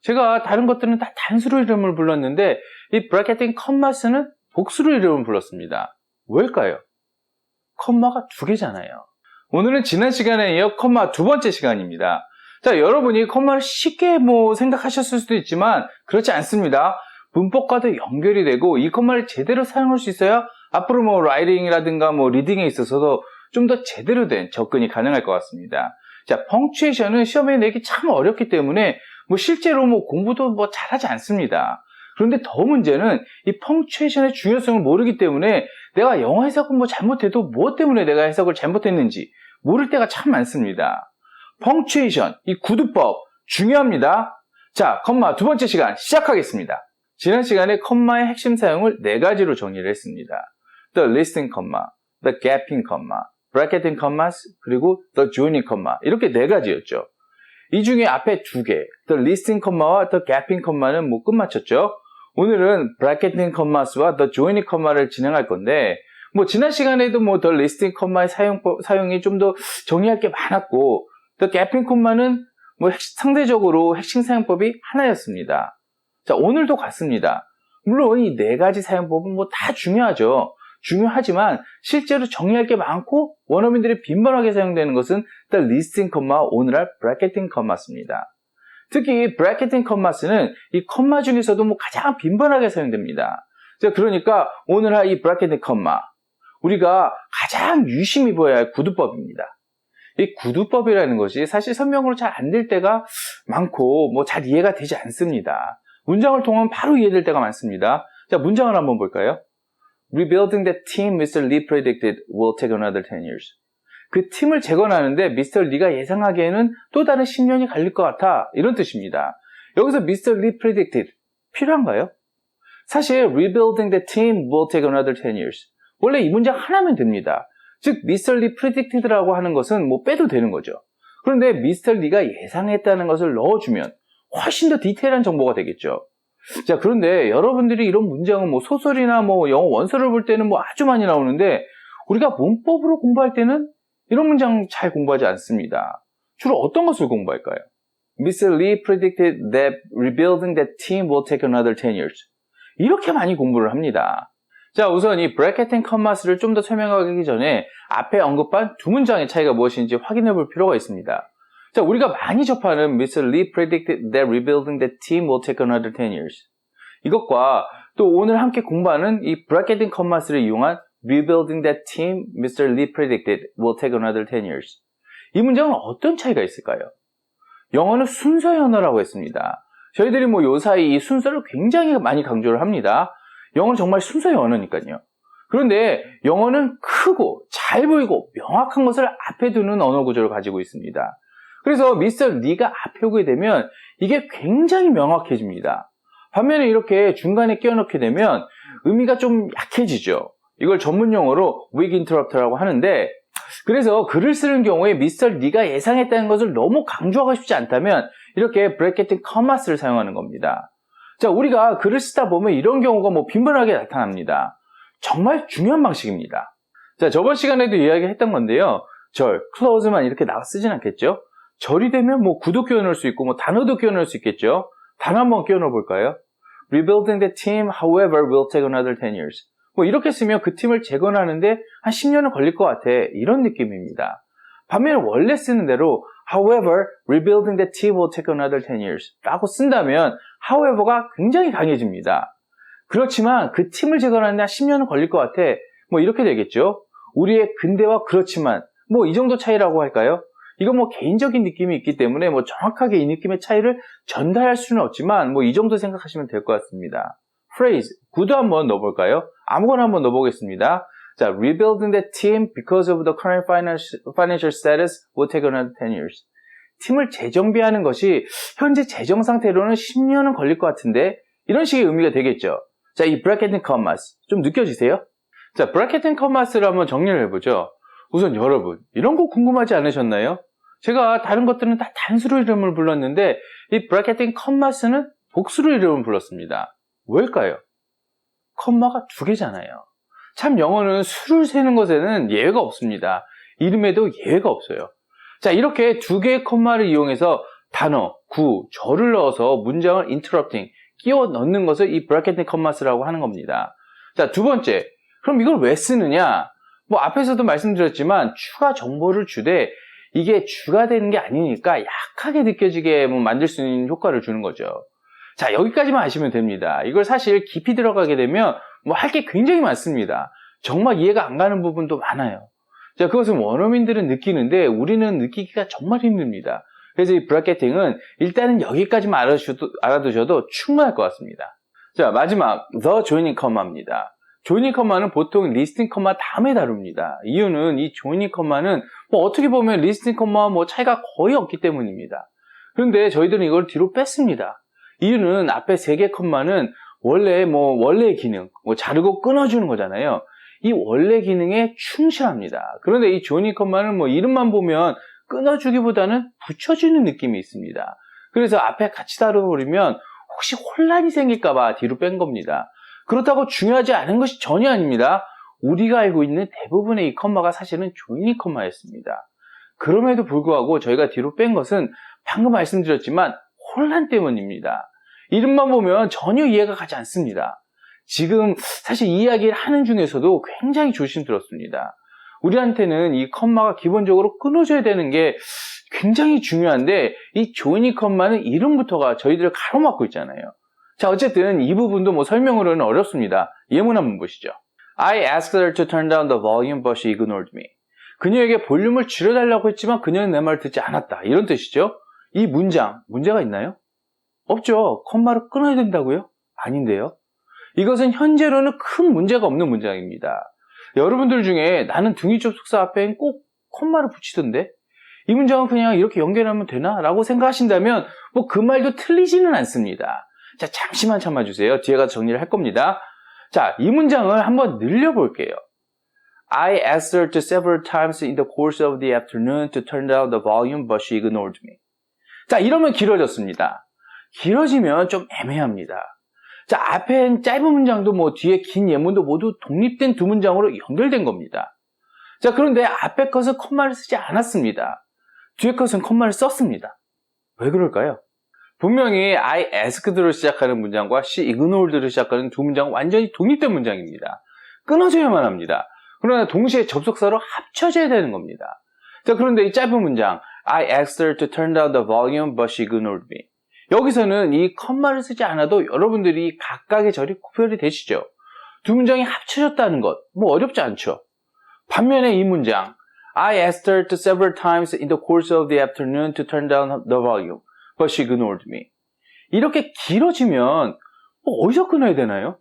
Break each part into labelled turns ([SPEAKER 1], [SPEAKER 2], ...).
[SPEAKER 1] 제가 다른 것들은 다 단수로 이름을 불렀는데 이 브래켓팅 컴마스는 복수로 이름을 불렀습니다. 왜일까요? 컴마가 두 개잖아요. 오늘은 지난 시간에 이어 컴마 두 번째 시간입니다. 자, 여러분이 컴마를 쉽게 생각하셨을 수도 있지만 그렇지 않습니다. 문법과도 연결이 되고 이 컴마를 제대로 사용할 수 있어야 앞으로 라이팅이라든가 리딩에 있어서도 좀 더 제대로 된 접근이 가능할 것 같습니다. 자, 펑추에이션은 시험에 내기 참 어렵기 때문에 실제로 공부도 잘하지 않습니다. 그런데 더 문제는 이 펑추에이션의 중요성을 모르기 때문에 내가 영어 해석을 잘못해도 무엇 때문에 내가 해석을 잘못했는지 모를 때가 참 많습니다. 펑추에이션, 이 구두법 중요합니다. 자, 컴마 두 번째 시간 시작하겠습니다. 지난 시간에 컴마의 핵심 사용을 네 가지로 정리를 했습니다. The listing comma, the gapping comma, bracketing commas, 그리고 the joining comma 이렇게 네 가지였죠. 이 중에 앞에 두 개, the listing comma와 the gapping comma는 끝마쳤죠. 오늘은 bracketing commas와 the joining comma를 진행할 건데 지난 시간에도 the listing comma의 사용이 좀 더 정리할 게 많았고 the gapping comma는 상대적으로 핵심 사용법이 하나였습니다. 자, 오늘도 같습니다. 물론 이 네 가지 사용법은 다 중요하죠. 중요하지만 실제로 정리할 게 많고 원어민들이 빈번하게 사용되는 것은 the listing comma, 오늘 할 bracketing commas입니다. 특히 bracketing commas는 이 컴마 중에서도 가장 빈번하게 사용됩니다. 자, 그러니까 오늘 할 이 bracketing comma, 우리가 가장 유심히 보아야 할 구두법입니다. 이 구두법이라는 것이 사실 설명으로 잘 안 될 때가 많고 잘 이해가 되지 않습니다. 문장을 통하면 바로 이해될 때가 많습니다. 자, 문장을 한번 볼까요? Rebuilding the team Mr. Lee predicted will take another 10 years. 그 팀을 재건하는데 Mr. Lee가 예상하기에는 또 다른 10년이 걸릴 것 같아. 이런 뜻입니다. 여기서 Mr. Lee predicted 필요한가요? 사실 Rebuilding the team will take another 10 years. 원래 이 문장 하나면 됩니다. 즉 Mr. Lee predicted라고 하는 것은 빼도 되는 거죠. 그런데 Mr. Lee가 예상했다는 것을 넣어주면 훨씬 더 디테일한 정보가 되겠죠. 자, 그런데 여러분들이 이런 문장은 소설이나 영어 원서를 볼 때는 아주 많이 나오는데 우리가 문법으로 공부할 때는 이런 문장 잘 공부하지 않습니다. 주로 어떤 것을 공부할까요? Mr. Lee predicted that rebuilding that team will take another 10 years. 이렇게 많이 공부를 합니다. 자, 우선 이 bracketing commas를 좀 더 설명하기 전에 앞에 언급한 두 문장의 차이가 무엇인지 확인해 볼 필요가 있습니다. 자, 우리가 많이 접하는 Mr. Lee predicted that rebuilding the team will take another 10 years. 이것과 또 오늘 함께 공부하는 이 bracketing commas를 이용한 rebuilding that team Mr. Lee predicted will take another 10 years. 이 문장은 어떤 차이가 있을까요? 영어는 순서의 언어라고 했습니다. 저희들이 요 사이 이 순서를 굉장히 많이 강조를 합니다. 영어는 정말 순서의 언어니까요. 그런데 영어는 크고 잘 보이고 명확한 것을 앞에 두는 언어 구조를 가지고 있습니다. 그래서 미스터 리가 앞에 오게 되면 이게 굉장히 명확해집니다. 반면에 이렇게 중간에 끼워넣게 되면 의미가 좀 약해지죠. 이걸 전문 용어로 weak interrupt라고 하는데, 그래서 글을 쓰는 경우에 미스터 리가 예상했다는 것을 너무 강조하고 싶지 않다면 이렇게 bracketing commas를 사용하는 겁니다. 자, 우리가 글을 쓰다 보면 이런 경우가 빈번하게 나타납니다. 정말 중요한 방식입니다. 자, 저번 시간에도 이야기했던 건데요. 절, clause만 이렇게 나와 쓰진 않겠죠? 절이 되면 구도 끼워넣을 수 있고 단어도 끼워넣을 수 있겠죠? 단어 한번 끼워넣어 볼까요? Rebuilding the team, however, will take another 10 years. 이렇게 쓰면 그 팀을 재건하는데 한 10년은 걸릴 것 같아. 이런 느낌입니다. 반면에 원래 쓰는 대로 however, rebuilding the team will take another 10 years 라고 쓴다면 however가 굉장히 강해집니다. 그렇지만 그 팀을 재건하는데 한 10년은 걸릴 것 같아. 이렇게 되겠죠? 우리의 근데와 그렇지만 이 정도 차이라고 할까요? 이건 개인적인 느낌이 있기 때문에 정확하게 이 느낌의 차이를 전달할 수는 없지만 이 정도 생각하시면 될 것 같습니다. phrase, 구도 한번 넣어볼까요? 아무거나 한번 넣어보겠습니다. 자, rebuilding the team because of the current financial status will take another 10 years. 팀을 재정비하는 것이 현재 재정 상태로는 10년은 걸릴 것 같은데 이런 식의 의미가 되겠죠. 자, 이 bracketing commas 좀 느껴지세요? 자, bracketing commas를 한번 정리를 해보죠. 우선 여러분, 이런 거 궁금하지 않으셨나요? 제가 다른 것들은 다 단수로 이름을 불렀는데 이 bracketing commas는 복수로 이름을 불렀습니다. 왜일까요? 컴마가 두 개잖아요. 참 영어는 수를 세는 것에는 예외가 없습니다. 이름에도 예외가 없어요. 자, 이렇게 두 개의 컴마를 이용해서 단어, 절을 넣어서 문장을 interrupting, 끼워 넣는 것을 이 브래켓 앤 컴마스라고 하는 겁니다. 자, 두 번째, 그럼 이걸 왜 쓰느냐? 뭐 앞에서도 말씀드렸지만 추가 정보를 주되 이게 주가 되는 게 아니니까 약하게 느껴지게 뭐 만들 수 있는 효과를 주는 거죠. 자, 여기까지만 아시면 됩니다. 이걸 사실 깊이 들어가게 되면 뭐 할 게 굉장히 많습니다. 정말 이해가 안 가는 부분도 많아요. 자, 그것은 원어민들은 느끼는데 우리는 느끼기가 정말 힘듭니다. 그래서 이 브래켓팅은 일단은 여기까지만 알아두셔도 충분할 것 같습니다. 자, 마지막 the joining comma입니다. joining comma는 보통 listening comma 다음에 다룹니다. 이유는 이 joining comma는 뭐 어떻게 보면 listening comma와 뭐 차이가 거의 없기 때문입니다. 그런데 저희들은 이걸 뒤로 뺐습니다. 이유는 앞에 3개 컴마는 원래의 기능, 자르고 끊어주는 거잖아요. 이 원래 기능에 충실합니다. 그런데 이 joining comma는 뭐 이름만 보면 끊어주기보다는 붙여주는 느낌이 있습니다. 그래서 앞에 같이 다뤄버리면 혹시 혼란이 생길까봐 뒤로 뺀 겁니다. 그렇다고 중요하지 않은 것이 전혀 아닙니다. 우리가 알고 있는 대부분의 이 컴마가 사실은 joining 컴마였습니다. 그럼에도 불구하고 저희가 뒤로 뺀 것은 방금 말씀드렸지만 혼란 때문입니다. 이름만 보면 전혀 이해가 가지 않습니다. 지금 사실 이 이야기를 하는 중에서도 굉장히 조심스럽습니다. 우리한테는 이 컴마가 기본적으로 끊어져야 되는 게 굉장히 중요한데 이 joining 컴마는 이름부터가 저희들을 가로막고 있잖아요. 자, 어쨌든 이 부분도 뭐 설명으로는 어렵습니다. 예문 한번 보시죠. I asked her to turn down the volume but she ignored me. 그녀에게 볼륨을 줄여달라고 했지만 그녀는 내 말을 듣지 않았다. 이런 뜻이죠. 이 문장, 문제가 있나요? 없죠. 컴마를 끊어야 된다고요? 아닌데요. 이것은 현재로는 큰 문제가 없는 문장입니다. 여러분들 중에 나는 등위 접속사 앞에 꼭 컴마를 붙이던데 이 문장은 그냥 이렇게 연결하면 되나? 라고 생각하신다면 뭐 그 말도 틀리지는 않습니다. 자, 잠시만 참아주세요. 뒤에 가서 정리를 할 겁니다. 자, 이 문장을 한번 늘려볼게요. I asked her to several times in the course of the afternoon to turn down the volume, but she ignored me. 자, 이러면 길어졌습니다. 길어지면 좀 애매합니다. 자, 앞엔 짧은 문장도 뭐 뒤에 긴 예문도 모두 독립된 두 문장으로 연결된 겁니다. 자, 그런데 앞에 것은 컴마를 쓰지 않았습니다. 뒤에 것은 컴마를 썼습니다. 왜 그럴까요? 분명히 I asked로 시작하는 문장과 she ignored로 시작하는 두 문장은 완전히 독립된 문장입니다. 끊어져야만 합니다. 그러나 동시에 접속사로 합쳐져야 되는 겁니다. 자, 그런데 이 짧은 문장 I asked her to turn down the volume but she ignored me. 여기서는 이 컴마를 쓰지 않아도 여러분들이 각각의 절이 구별이 되시죠. 두 문장이 합쳐졌다는 것, 뭐 어렵지 않죠. 반면에 이 문장 I asked her to several times in the course of the afternoon to turn down the volume, but she ignored me. 이렇게 길어지면 뭐 어디서 끊어야 되나요?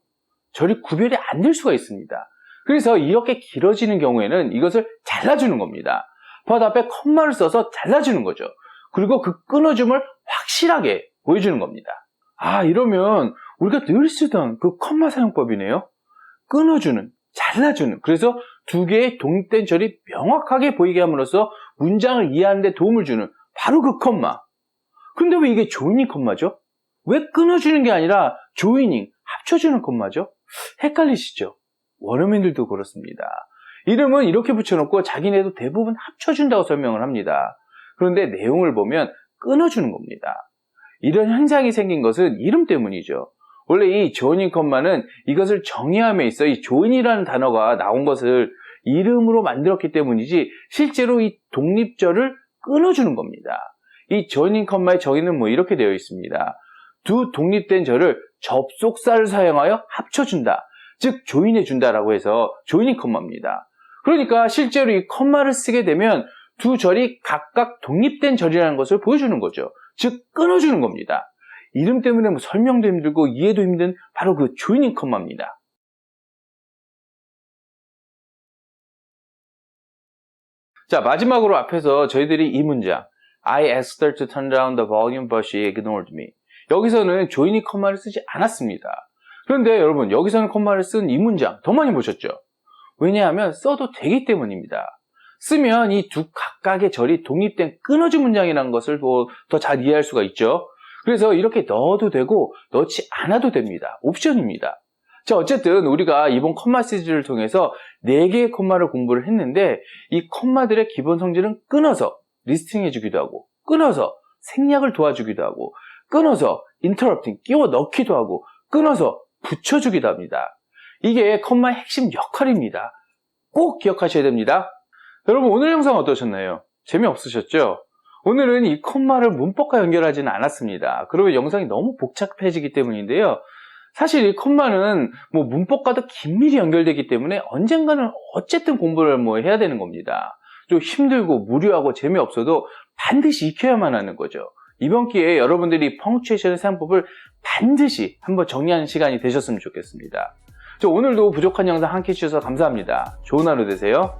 [SPEAKER 1] 절이 구별이 안 될 수가 있습니다. 그래서 이렇게 길어지는 경우에는 이것을 잘라주는 겁니다. but 앞에 컴마를 써서 잘라주는 거죠. 그리고 그 끊어줌을 확실하게 보여주는 겁니다. 아, 이러면 우리가 늘 쓰던 그 컴마 사용법이네요. 끊어주는, 잘라주는. 그래서 두 개의 독립된 절이 명확하게 보이게 함으로써 문장을 이해하는 데 도움을 주는 바로 그 컴마. 근데 왜 이게 조이닝 컴마죠? 왜 끊어주는 게 아니라 조이닝, 합쳐주는 컴마죠? 헷갈리시죠? 원어민들도 그렇습니다. 이름은 이렇게 붙여놓고 자기네도 대부분 합쳐준다고 설명을 합니다. 그런데 내용을 보면 끊어주는 겁니다. 이런 현상이 생긴 것은 이름 때문이죠. 원래 이 joining 컴마는 이것을 정의함에 있어 이 join이라는 단어가 나온 것을 이름으로 만들었기 때문이지 실제로 이 독립절을 끊어주는 겁니다. 이 joining 컴마의 정의는 뭐 이렇게 되어 있습니다. 두 독립된 절을 접속사를 사용하여 합쳐준다. 즉 조인해준다라고 해서 joining 컴마입니다. 그러니까 실제로 이 컴마를 쓰게 되면 두 절이 각각 독립된 절이라는 것을 보여주는 거죠. 즉 끊어주는 겁니다. 이름 때문에 뭐 설명도 힘들고 이해도 힘든 바로 그 joining 컴마입니다. 자, 마지막으로 앞에서 저희들이 이 문장 I asked her to turn down the volume but she ignored me. 여기서는 joining 컴마를 쓰지 않았습니다. 그런데 여러분 여기서는 컴마를 쓴 이 문장 더 많이 보셨죠? 왜냐하면 써도 되기 때문입니다. 쓰면 이 두 각각의 절이 독립된 끊어진 문장이라는 것을 더 잘 이해할 수가 있죠. 그래서 이렇게 넣어도 되고 넣지 않아도 됩니다. 옵션입니다. 자, 어쨌든 우리가 이번 컴마 시리즈를 통해서 4개의 컴마를 공부를 했는데 이 컴마들의 기본 성질은 끊어서 리스팅해 주기도 하고 끊어서 생략을 도와주기도 하고, 끊어서 interrupting, 끼워 넣기도 하고, 끊어서 붙여주기도 합니다. 이게 컴마의 핵심 역할입니다. 꼭 기억하셔야 됩니다. 여러분, 오늘 영상 어떠셨나요? 재미없으셨죠? 오늘은 이 컴마를 문법과 연결하지는 않았습니다. 그러면 영상이 너무 복잡해지기 때문인데요. 사실 이 컴마는 문법과도 긴밀히 연결되기 때문에 언젠가는 어쨌든 공부를 해야 되는 겁니다. 좀 힘들고 무료하고 재미없어도 반드시 익혀야만 하는 거죠. 이번 기회에 여러분들이 펑추에이션의 사용법을 반드시 한번 정리하는 시간이 되셨으면 좋겠습니다. 오늘도 부족한 영상 함께 해주셔서 감사합니다. 좋은 하루 되세요.